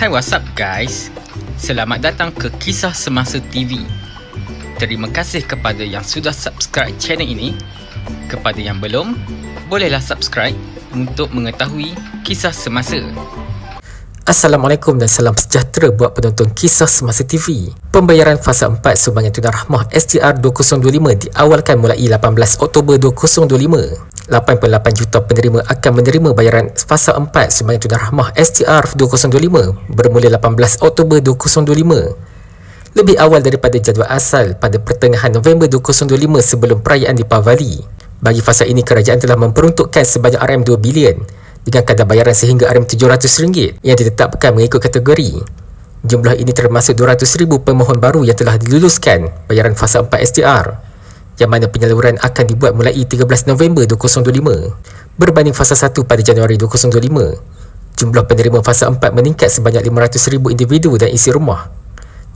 Hai, what's up guys? Selamat datang ke Kisah Semasa TV. Terima kasih kepada yang sudah subscribe channel ini. Kepada yang belum, bolehlah subscribe untuk mengetahui kisah semasa. Assalamualaikum dan salam sejahtera buat penonton Kisah Semasa TV. Pembayaran fasa 4 sumbangan tunai rahmah STR 2025 diawalkan mulai 18 Oktober 2025. 88 juta penerima akan menerima bayaran fasa 4 sumbangan tunai rahmah STR 2025 bermula 18 Oktober 2025. Lebih awal daripada jadual asal pada pertengahan November 2025 sebelum perayaan Deepavali. Bagi fasa ini, kerajaan telah memperuntukkan sebanyak RM2 bilion dengan kadar bayaran sehingga RM700 yang ditetapkan mengikut kategori. Jumlah ini termasuk 200,000 pemohon baru yang telah diluluskan bayaran fasa 4 STR, yang mana penyaluran akan dibuat mulai 13 November 2025. Berbanding fasa 1 pada Januari 2025, jumlah penerima fasa 4 meningkat sebanyak 500,000 individu dan isi rumah,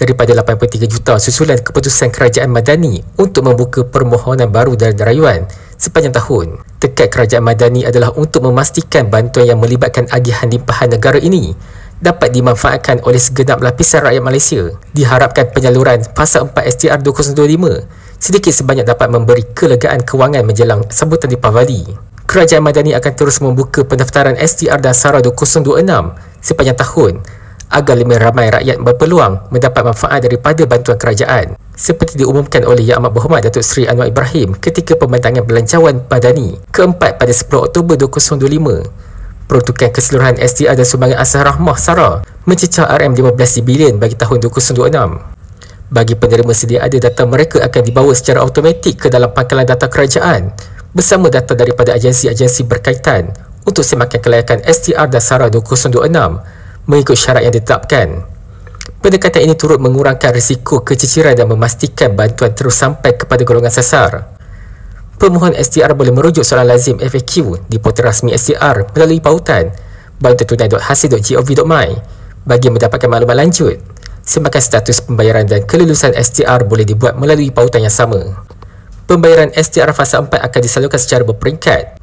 daripada 83 juta susulan keputusan kerajaan Madani untuk membuka permohonan baru dan rayuan sepanjang tahun. Tekad kerajaan Madani adalah untuk memastikan bantuan yang melibatkan agihan limpahan negara ini dapat dimanfaatkan oleh segenap lapisan rakyat Malaysia. Diharapkan penyaluran fasa 4 STR 2025 sedikit sebanyak dapat memberi kelegaan kewangan menjelang sambutan Deepavali. Kerajaan Madani akan terus membuka pendaftaran STR dan SARA 2026 sepanjang tahun agar lebih ramai rakyat berpeluang mendapat manfaat daripada bantuan kerajaan, seperti diumumkan oleh Yang Amat Berhormat Datuk Seri Anwar Ibrahim ketika pembentangan Belanjawan Madani keempat pada 10 Oktober 2025. Peruntukan keseluruhan STR dan sumbangan asal rahmah SARA mencecah RM15 bilion bagi tahun 2026. Bagi penerima sedia ada, data mereka akan dibawa secara automatik ke dalam pangkalan data kerajaan bersama data daripada agensi-agensi berkaitan untuk semakan kelayakan STR dan SARA 2026 mengikut syarat yang ditetapkan. Pendekatan ini turut mengurangkan risiko keciciran dan memastikan bantuan terus sampai kepada golongan sasar. Pemohon STR boleh merujuk soalan lazim FAQ di portal rasmi STR melalui pautan bantuantunai.hasil.gov.my bagi mendapatkan maklumat lanjut. Semakan status pembayaran dan kelulusan STR boleh dibuat melalui pautan yang sama. Pembayaran STR fasa 4 akan disalurkan secara berperingkat.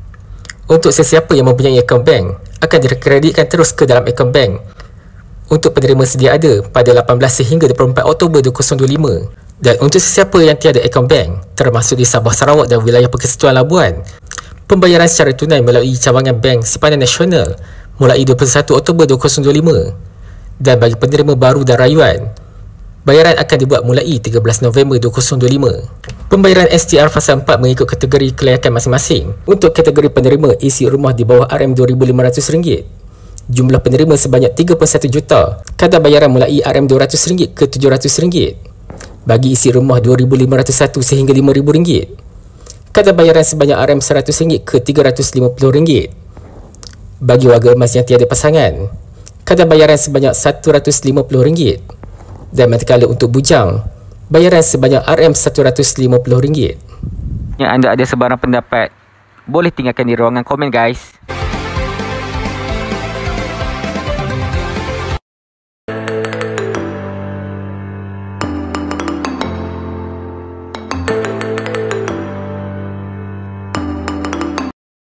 Untuk sesiapa yang mempunyai akaun bank, akan dikreditkan terus ke dalam akaun bank untuk penerima sedia ada pada 18 sehingga 24 Oktober 2025. Dan untuk sesiapa yang tiada akaun bank, termasuk di Sabah, Sarawak dan wilayah Persekutuan Labuan, pembayaran secara tunai melalui cawangan bank simpanan nasional mulai 21 Oktober 2025. Dan bagi penerima baru dan rayuan, bayaran akan dibuat mulai 13 November 2025. Pembayaran STR fasa 4 mengikut kategori kelayakan masing-masing. Untuk kategori penerima isi rumah di bawah RM2,500, jumlah penerima sebanyak 31 juta. Kadar bayaran mulai RM200 ke RM700. Bagi isi rumah 2,501 sehingga RM5,000. Kadar bayaran sebanyak RM100 ke RM350. Bagi warga emas yang tiada pasangan, kadar bayaran sebanyak RM150. Dan manakala untuk bujang, bayaran sebanyak RM150. Yang anda ada sebarang pendapat, boleh tinggalkan di ruangan komen guys.